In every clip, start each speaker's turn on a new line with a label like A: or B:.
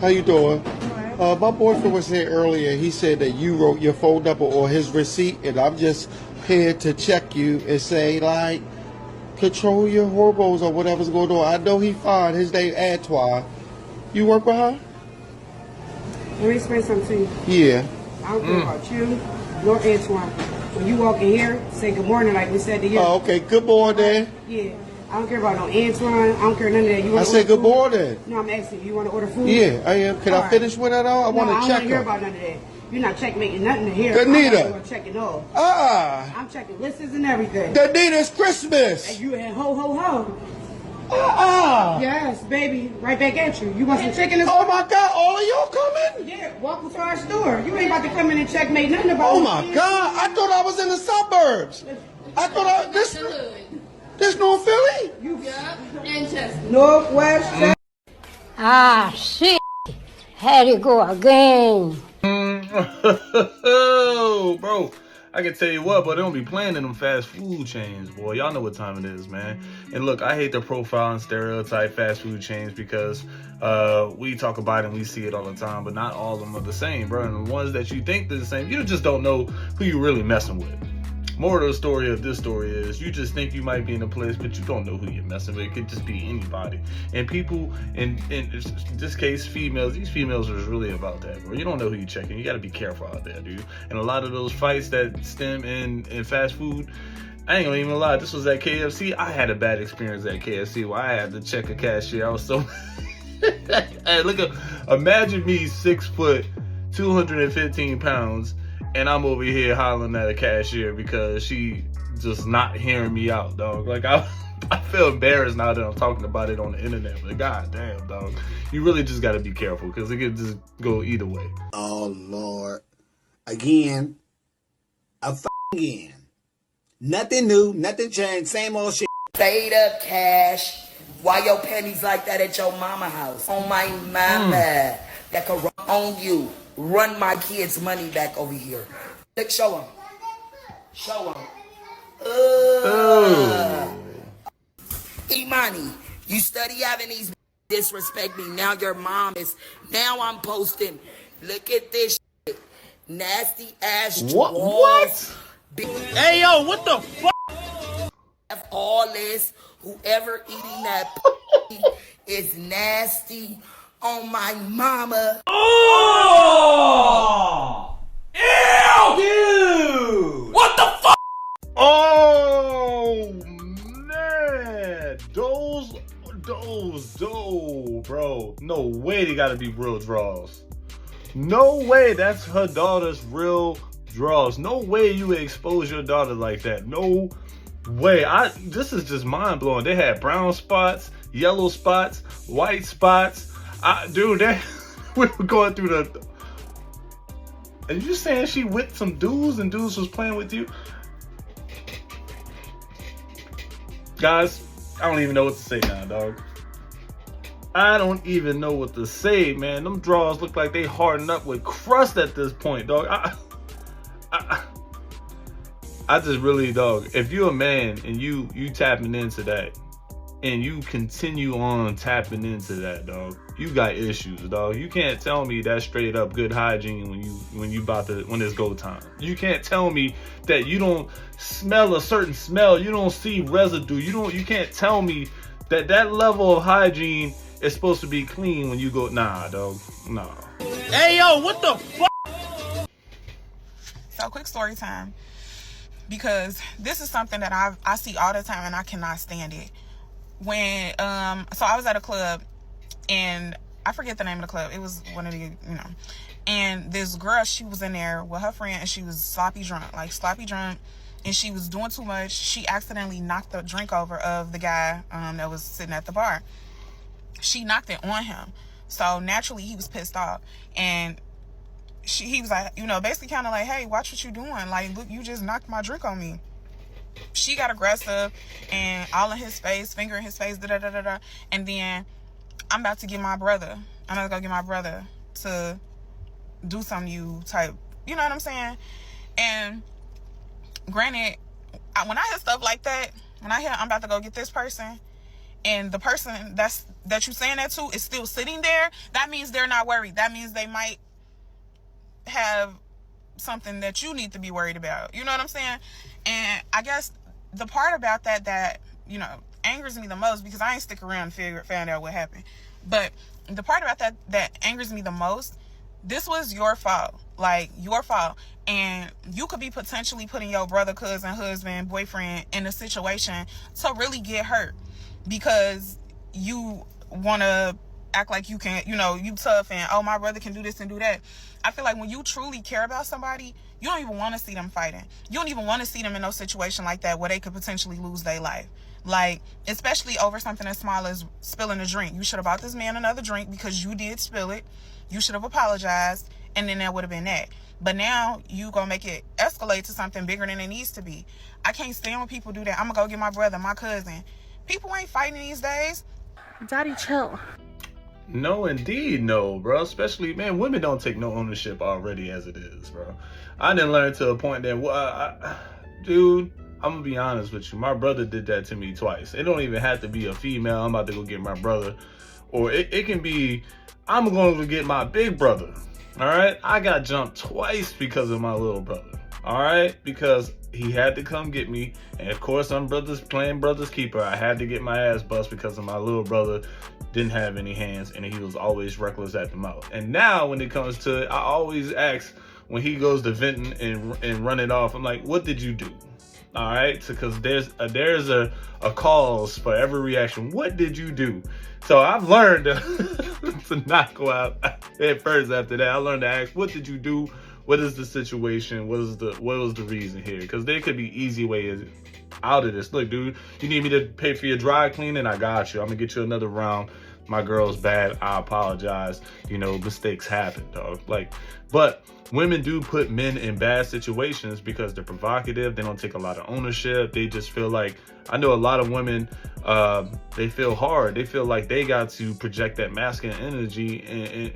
A: How you doing? My boyfriend was here earlier. He said that you wrote your phone number or his receipt, and I'm just here to check you and say, like, control your hormones or whatever's going on. I know he fine. His name Antoine. You work with her?
B: Let me explain something to you.
A: Yeah.
B: I don't care about you nor Antoine. When you walk in here, say good morning like we said to you.
A: Oh, okay. Good morning.
B: Yeah. I don't care about no Antoine. I don't care none of that.
A: I said good morning.
B: No, I'm asking you. You want to order food?
A: Yeah, I am. Can I finish with that all? I want to check
B: I don't want to hear about none of that. You're not checkmating nothing in here.
A: Danita.
B: I'm checking all.
A: I'm
B: checking lists and everything.
A: Danita, it's Christmas.
B: And you and ho, ho, ho. Yes, baby. Right back at you. You want some chicken?
A: Oh, my God. All of y'all coming?
B: Yeah, welcome to our store. You ain't about to come in and checkmate nothing about
A: Oh, my God. I thought I was in the suburbs. I thought this North Philly?
C: And Chester.
B: Northwest.
D: Shit. Had to go again.
E: Oh, bro. I can tell you what, but they don't be playing in them fast food chains, boy. Y'all know what time it is, man. And look, I hate the profile and stereotype fast food chains because we talk about it and we see it all the time, but not all of them are the same, bro. And the ones that you think they're the same, you just don't know who you really messing with. More of the story of this story is you just think you might be in a place, but you don't know who you're messing with. It could just be anybody. And people, in this case, females, these females are really about that, bro. You don't know who you're checking. You got to be careful out there, dude. And a lot of those fights that stem in fast food, I ain't gonna even lie. This was at KFC. I had a bad experience at KFC where I had to check a cashier. I was so... Hey, imagine me 6 foot, 215 pounds, and I'm over here hollering at a cashier because she just not hearing me out, dog. Like, I feel embarrassed now that I'm talking about it on the internet. But god damn, dog. You really just got to be careful because it could just go either way.
F: Oh, Lord. Again. Again. Nothing new. Nothing changed. Same old shit.
G: Paid up cash. Why your pennies like that at your mama house? On my mama. That could run on you. Run my kids' money back over here. Look, show them. Show them. Imani, you study having these disrespect me. Now your mom is. Now I'm posting. Look at this shit. Nasty ass.
E: What? Hey, yo, what the fuck?
G: All this. Whoever eating that is nasty. On my mama.
E: Oh! Ew! Dude! What the fuck? Oh, man. Those, bro. No way they gotta be real draws. No way that's her daughter's real draws. No way you would expose your daughter like that. No way. This is just mind blowing. They had brown spots, yellow spots, white spots. Dude, we were going through the... And you saying she with some dudes and dudes was playing with you? Guys, I don't even know what to say now, dog. I don't even know what to say, man. Them draws look like they hardened up with crust at this point, dog. I just really, dog, if you're a man and you tapping into that, and you continue on tapping into that, dog, you got issues, dog. You can't tell me that's straight up good hygiene when it's go time. You can't tell me that you don't smell a certain smell. You don't see residue. You can't tell me that level of hygiene is supposed to be clean when you go. Nah, dog. Nah. Hey, yo, what the fuck?
H: So quick story time, because this is something that I see all the time and I cannot stand it. When so I was at a club and I forget the name of the club. It was one of the, and this girl, she was in there with her friend and she was sloppy drunk, and she was doing too much. She accidentally knocked the drink over of the guy that was sitting at the bar. She knocked it on him, so naturally he was pissed off, and he was like, basically kind of like, hey, watch what you doing, like, look, you just knocked my drink on me. She got aggressive and all in his face, finger in his face, da-da-da-da-da. And then I'm about to go get my brother to do something you type, you know what I'm saying? And granted, when I hear stuff like that, when I hear I'm about to go get this person and the person that you're saying that to is still sitting there, that means they're not worried. That means they might have something that you need to be worried about. You know what I'm saying? And I guess the part about that angers me the most, because I ain't stick around and found out what happened. But the part about that angers me the most, this was your fault. Like, your fault. And you could be potentially putting your brother, cousin, husband, boyfriend in a situation to really get hurt because you want to act like you can, you tough and, oh, my brother can do this and do that. I feel like when you truly care about somebody, you don't even want to see them fighting. You don't even want to see them in no situation like that where they could potentially lose their life. Like, especially over something as small as spilling a drink. You should have bought this man another drink because you did spill it. You should have apologized, and then that would have been that. But now you gonna make it escalate to something bigger than it needs to be. I can't stand when people do that. I'm gonna go get my brother, my cousin. People ain't fighting these days.
B: Daddy, chill.
E: No, indeed, no, bro. Especially, man, women don't take no ownership already as it is, bro. I didn't learn to a point that, dude, I'm gonna be honest with you. My brother did that to me twice. It don't even have to be a female. I'm about to go get my brother. Or it can be, I'm going to get my big brother. All right? I got jumped twice because of my little brother. All right? Because he had to come get me. And of course, I'm playing brother's keeper. I had to get my ass bust because of my little brother didn't have any hands and he was always reckless at the mouth. And now when it comes to it, I always ask when he goes to venting and run it off, I'm like, what did you do? All right, because there's a cause for every reaction. What did you do? So I've learned to not go out at first. After that, I learned to ask, what did you do? What is the situation? What was the reason here? Because there could be easy ways out of this. Look, dude, you need me to pay for your dry cleaning? I got you. I'm gonna get you another round. My girl's bad. I apologize. Mistakes happen, dog. But women do put men in bad situations because they're provocative. They don't take a lot of ownership. They just feel like, I know a lot of women, they feel hard. They feel like they got to project that masculine energy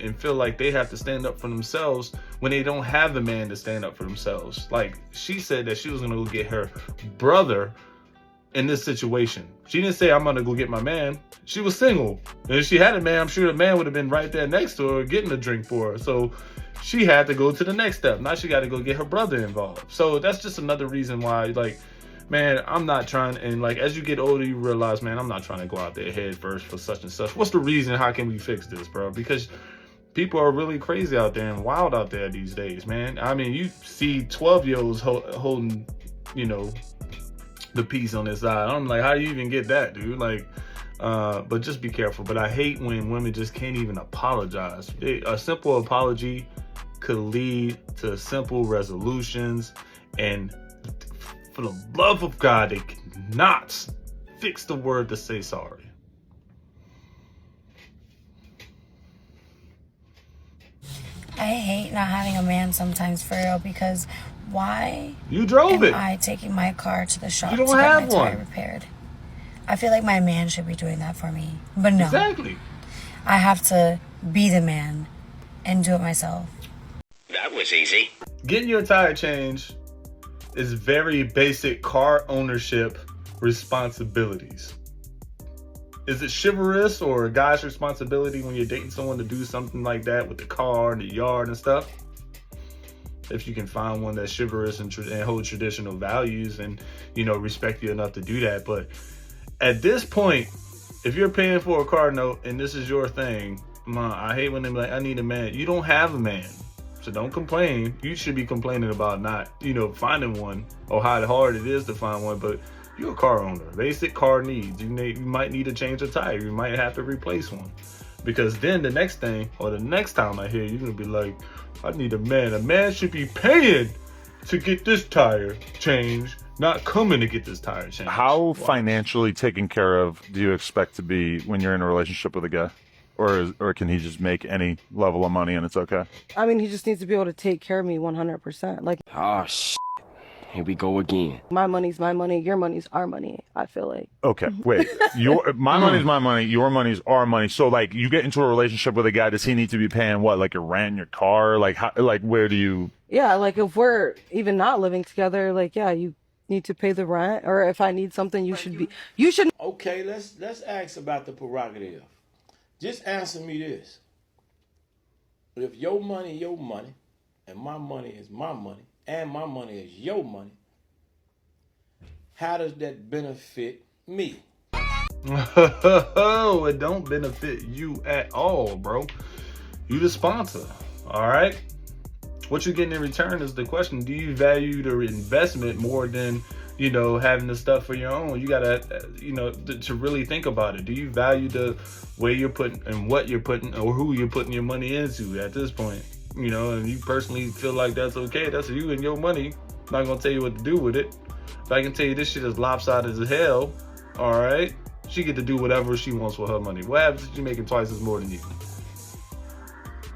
E: and feel like they have to stand up for themselves when they don't have the man to stand up for themselves. Like, she said that she was going to go get her brother in this situation. She didn't say, I'm gonna go get my man. She was single. And if she had a man, I'm sure the man would have been right there next to her getting a drink for her. So she had to go to the next step. Now she got to go get her brother involved. So that's just another reason why, man, I'm not trying, and as you get older, you realize, man, I'm not trying to go out there head first for such and such. What's the reason? How can we fix this, bro? Because people are really crazy out there and wild out there these days, man. I mean, you see 12-year-olds holding, the piece on this side. I'm like, how do you even get that, dude? But just be careful. But I hate when women just can't even apologize. A simple apology could lead to simple resolutions, and for the love of God, they cannot fix the word to say sorry.
I: I hate not having a man sometimes, for real, because why
E: you drove
I: am I taking my car to the shop
E: you
I: to
E: don't
I: get
E: have
I: my
E: one.
I: tire repaired? I feel like my man should be doing that for me. But no.
E: Exactly.
I: I have to be the man and do it myself.
J: That was easy.
E: Getting your tire changed is very basic car ownership responsibilities. Is it chivalrous or a guy's responsibility when you're dating someone to do something like that with the car and the yard and stuff? If you can find one that's chivalrous and hold traditional values and, respect you enough to do that. But at this point, if you're paying for a car note and this is your thing, I hate when they're like, I need a man. You don't have a man. So don't complain. You should be complaining about not, finding one or how hard it is to find one. But you're a car owner. Basic car needs. You might need to change a tire. You might have to replace one. Because then the next thing, or the next time I hear, you're going to be like, I need a man. A man should be paying to get this tire changed, not coming to get this tire changed.
K: How financially taken care of do you expect to be when you're in a relationship with a guy? Or can he just make any level of money and it's okay?
B: I mean, he just needs to be able to take care of me 100%.
J: Oh, shit. Here we go again.
B: My money's my money. Your money's our money, I feel like.
K: Okay, wait. My money's my money. Your money's our money. So, you get into a relationship with a guy, does he need to be paying what? Your rent, your car? Where do you...
B: Yeah, if we're even not living together, need to pay the rent, or if I need something, you should.
L: Okay, let's ask about the prerogative. Just answer me this. If your money, and my money is my money, and my money is your money, how does that benefit me?
E: It don't benefit you at all, bro. You the sponsor, all right? What you're getting in return is the question. Do you value the investment more than, having the stuff for your own? You gotta, to really think about it. Do you value the way you're putting and what you're putting or who you're putting your money into at this point? And you personally feel like that's okay. That's you and your money. I'm not gonna tell you what to do with it. But I can tell you this shit is lopsided as hell, all right? She get to do whatever she wants with her money. What happens if she's making twice as more than you?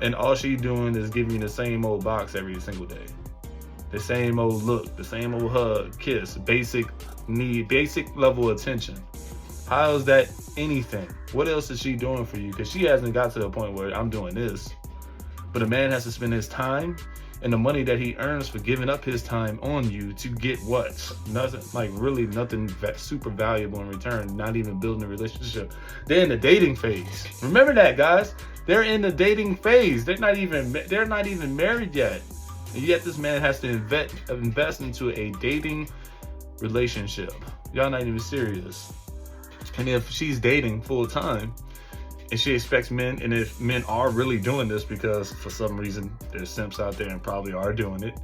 E: And all she doing is giving you the same old box every single day. The same old look, the same old hug, kiss, basic need, basic level attention. How is that anything? What else is she doing for you? Because she hasn't got to the point where I'm doing this. But a man has to spend his time and the money that he earns for giving up his time on you to get what? Nothing, like really nothing super valuable in return, not even building a relationship. They're in the dating phase. Remember that, guys. They're in the dating phase. They're not even married yet. And yet this man has to invest into a dating relationship. Y'all not even serious. And if she's dating full time, and she expects men, and if men are really doing this because for some reason there's simps out there and probably are doing it,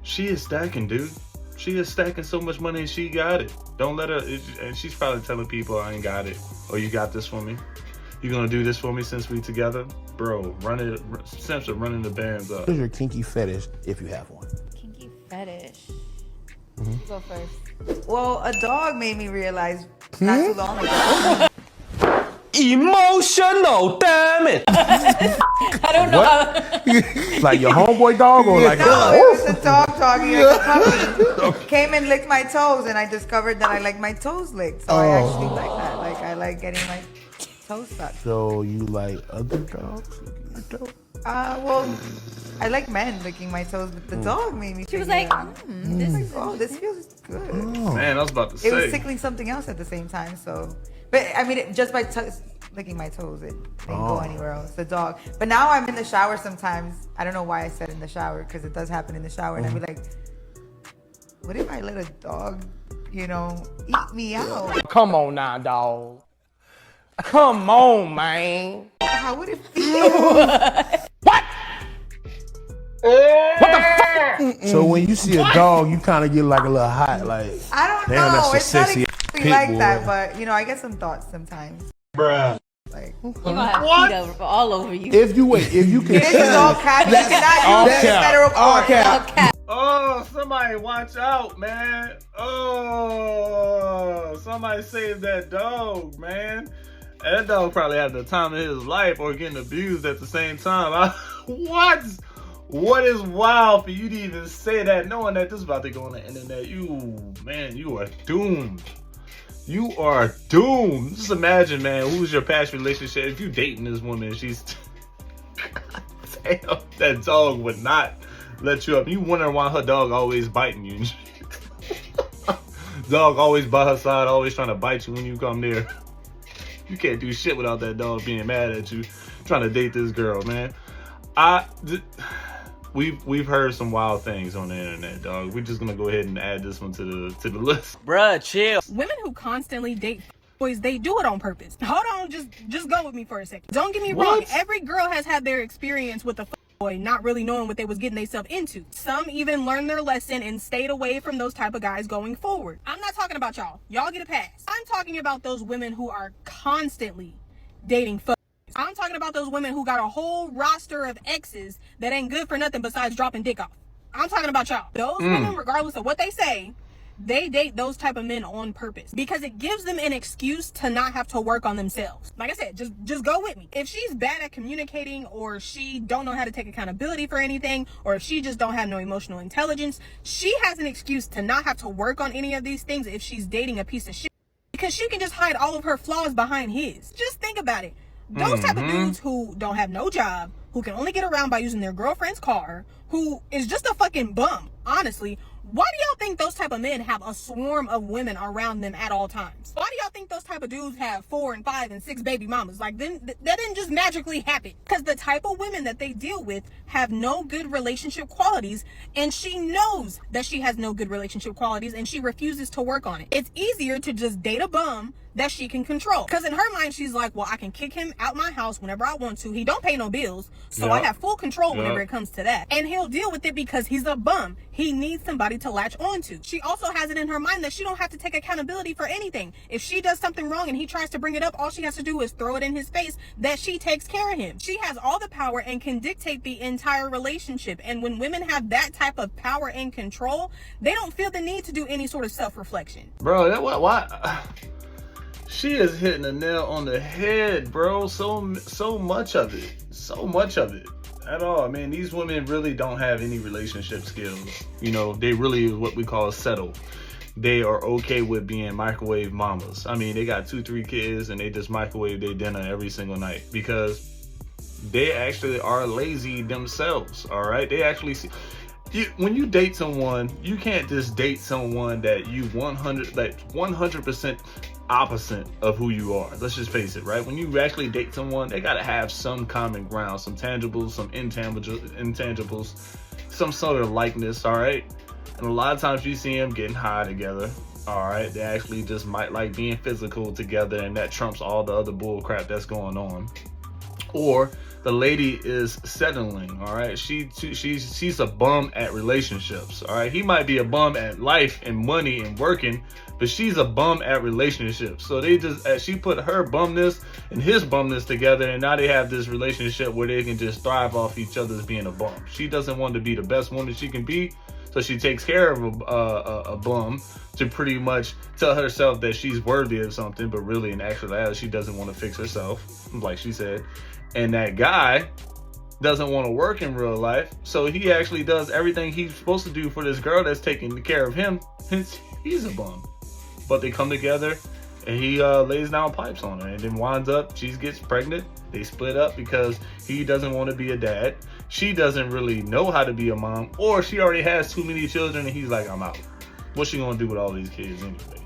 E: she is stacking, dude. She is stacking so much money and she got it. Don't let her, and she's probably telling people I ain't got it, or you got this for me. You gonna do this for me since we together? Bro, simps are running the bands up.
M: What is your kinky fetish if you have one?
N: Kinky fetish.
M: Mm-hmm.
N: You go first. Well, a dog made me realize not too long ago.
J: Emotional, damn it!
N: I don't know.
M: Like your homeboy dog or like
N: no, it was a dog talking like a puppy. Came and licked my toes, and I discovered that I like my toes licked. So I actually like that. Like I like getting my toes sucked.
M: So you like other dogs?
N: Well, I like men licking my toes, but the dog made me.
C: She was like,
N: this feels good.
E: Oh. Man, I was about to say.
N: It was tickling something else at the same time. So, but I mean, just by licking my toes, it didn't go anywhere else. The dog. But now I'm in the shower sometimes. I don't know why I said in the shower, because it does happen in the shower, and I'd be like, what if I let a dog, eat me out?
O: Come on now, dog. Come on, man.
N: How would it feel?
O: What?
M: What the fuck? So when you see a dog, you kind of get like a little hot, like
N: I don't
M: damn,
N: know.
M: that's a
N: It's not
M: sexy
N: exactly like that, but I get some thoughts sometimes.
M: Bruh.
N: Like,
C: you're gonna have feet all over you.
M: If you can.
N: This is all cap. You cannot use this in federal court.
M: All cap.
E: Oh, somebody watch out, man. Oh, somebody save that dog, man. That dog probably had the time of his life or getting abused at the same time. What is wild for you to even say that, knowing that this is about to go on the internet? You are doomed. You are doomed. Just imagine, man, who's your past relationship? If you dating this woman, she's damn, that dog would not let you up. You wonder why her dog always biting you. Dog always by her side, always trying to bite you when you come near. You can't do shit without that dog being mad at you, trying to date this girl, man. We've heard some wild things on the internet, dog. We're just gonna go ahead and add this one to the list.
H: Bruh, chill. Women who constantly date boys, they do it on purpose. Hold on, just go with me for a second. Don't get me wrong. Every girl has had their experience with a boy, not really knowing what they was getting themselves into. Some even learned their lesson and stayed away from those type of guys going forward. I'm not talking about y'all. Y'all get a pass. I'm talking about those women who are constantly dating I'm talking about those women who got a whole roster of exes that ain't good for nothing besides dropping dick off. I'm talking about y'all. Those women, regardless of what they say, they date those type of men on purpose because it gives them an excuse to not have to work on themselves. Like I said, just go with me. If she's bad at communicating, or she don't know how to take accountability for anything, or if she just don't have no emotional intelligence, she has an excuse to not have to work on any of these things if she's dating a piece of shit, because she can just hide all of her flaws behind his. Just think about it. Those type of dudes who don't have no job, who can only get around by using their girlfriend's car, who is just a fucking bum, honestly, Why do y'all think those type of men have a swarm of women around them at all times? Why do y'all think those type of dudes have 4 and 5 and 6 baby mamas? Like, then that didn't just magically happen. Because the type of women that they deal with have no good relationship qualities, and she knows that she has no good relationship qualities, and she refuses to work on it. It's easier to just date a bum that she can control. Because in her mind, she's like, well, I can kick him out my house whenever I want to. He don't pay no bills, so I have full control whenever it comes to that. And he'll deal with it because he's a bum. He needs somebody to latch on to. She also has it in her mind that she don't have to take accountability for anything. If she does something wrong and he tries to bring it up, all she has to do is throw it in his face that she takes care of him. She has all the power and can dictate the entire relationship. And when women have that type of power and control, they don't feel the need to do any sort of self-reflection.
E: Bro, that why? She is hitting the nail on the head, bro. So much of it. At all. I mean, these women really don't have any relationship skills. You know, they really what we call settle. They are okay with being microwave mamas. I mean, they got 2-3 kids and they just microwave their dinner every single night because they actually are lazy themselves. All right, they actually see. When you date someone, you can't just date someone that you 100% opposite of who you are. Let's just face it, right? When you actually date someone, they gotta have some common ground, some tangibles, some intangibles, some sort of likeness, all right? And a lot of times you see them getting high together, all right? They actually just might like being physical together, and that trumps all the other bull crap that's going on. Or the lady is settling, all right? She's a bum at relationships, all right? He might be a bum at life and money and working, but she's a bum at relationships. So they just, she put her bumness and his bumness together, and now they have this relationship where they can just thrive off each other's being a bum. She doesn't want to be the best woman she can be, so she takes care of a bum to pretty much tell herself that she's worthy of something, but really in actuality, she doesn't want to fix herself, like she said. And that guy doesn't want to work in real life, so he actually does everything he's supposed to do for this girl that's taking care of him. He's a bum. But they come together and he lays down pipes on her, and then winds up, she gets pregnant. They split up because he doesn't want to be a dad. She doesn't really know how to be a mom, or she already has too many children and he's like, I'm out. What's she gonna do with all these kids anyway?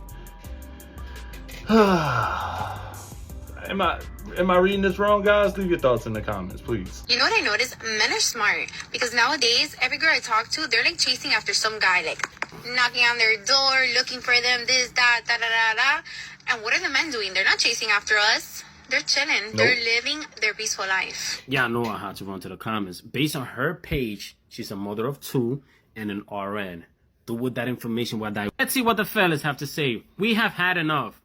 E: Am I reading this wrong, guys? Leave your thoughts in the comments, please.
P: You know what I noticed? Men are smart, because nowadays every girl I talk to, they're like chasing after some guy, like knocking on their door, looking for them, this, that, da, da, da, da. And what are the men doing? They're not chasing after us. They're chilling. Nope. They're living their peaceful life.
Q: Yeah, I know I had to run to the comments. Based on her page, she's a mother of 2 and an RN. Do with that information what I... Let's see what the fellas have to say. We have had enough.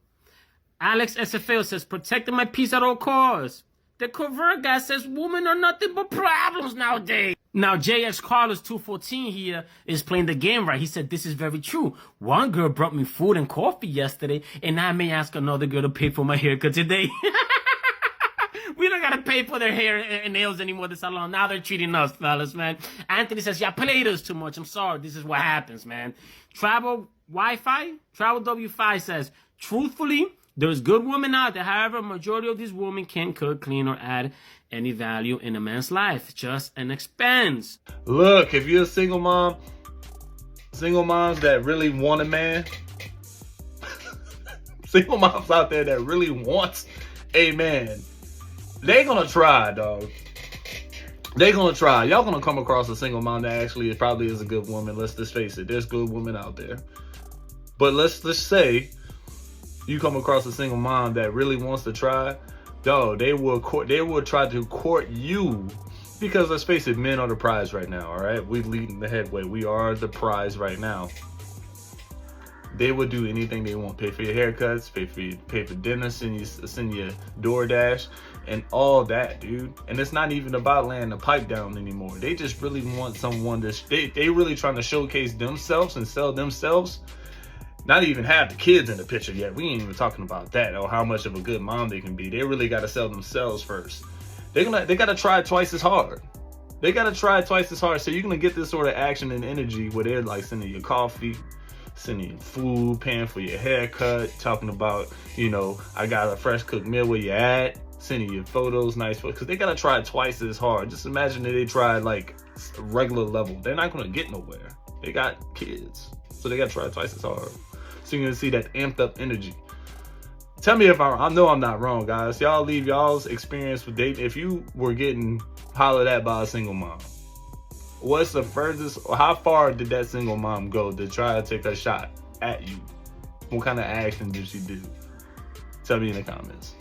Q: Alex SFL says, protecting my peace at all costs. The covert guy says, women are nothing but problems nowadays. Now, JX Carlos 214 here is playing the game right. He said, this is very true. One girl brought me food and coffee yesterday, and I may ask another girl to pay for my haircut today. We don't gotta pay for their hair and nails anymore, the salon. Now they're treating us, fellas, man. Anthony says, y'all played us too much. I'm sorry. This is what happens, man. Travel W5 says, truthfully, there's good women out there. However, a majority of these women can't cook, clean, or add any value in a man's life. Just an expense.
E: Look, if you're a single moms that really want a man, single moms out there that really wants a man, they gonna try, dog. They gonna try. Y'all gonna come across a single mom that actually probably is a good woman. Let's just face it. There's good women out there. But let's just say you come across a single mom that really wants to try, dog, they will try to court you, because let's face it, men are the prize right now, all right? We're leading the headway. We are the prize right now. They will do anything they want. Pay for your haircuts, pay for dinner, send you DoorDash, and all that, dude. And it's not even about laying the pipe down anymore. They just really want someone to, they really trying to showcase themselves and sell themselves. Not even have the kids in the picture yet. We ain't even talking about that, or how much of a good mom they can be. They really got to sell themselves first. They got to try twice as hard. They got to try twice as hard. So you're going to get this sort of action and energy where they're like sending you coffee, sending you food, paying for your haircut, talking about, you know, I got a fresh cooked meal where you at, sending you photos, nice photos, because they got to try twice as hard. Just imagine that they try like regular level. They're not going to get nowhere. They got kids. So they got to try twice as hard. So you're going to see that amped up energy. Tell me if I know I'm not wrong, guys. Y'all leave y'all's experience with dating. If you were getting hollered at by a single mom, what's the furthest, or how far did that single mom go to try to take a shot at you? What kind of action did she do? Tell me in the comments.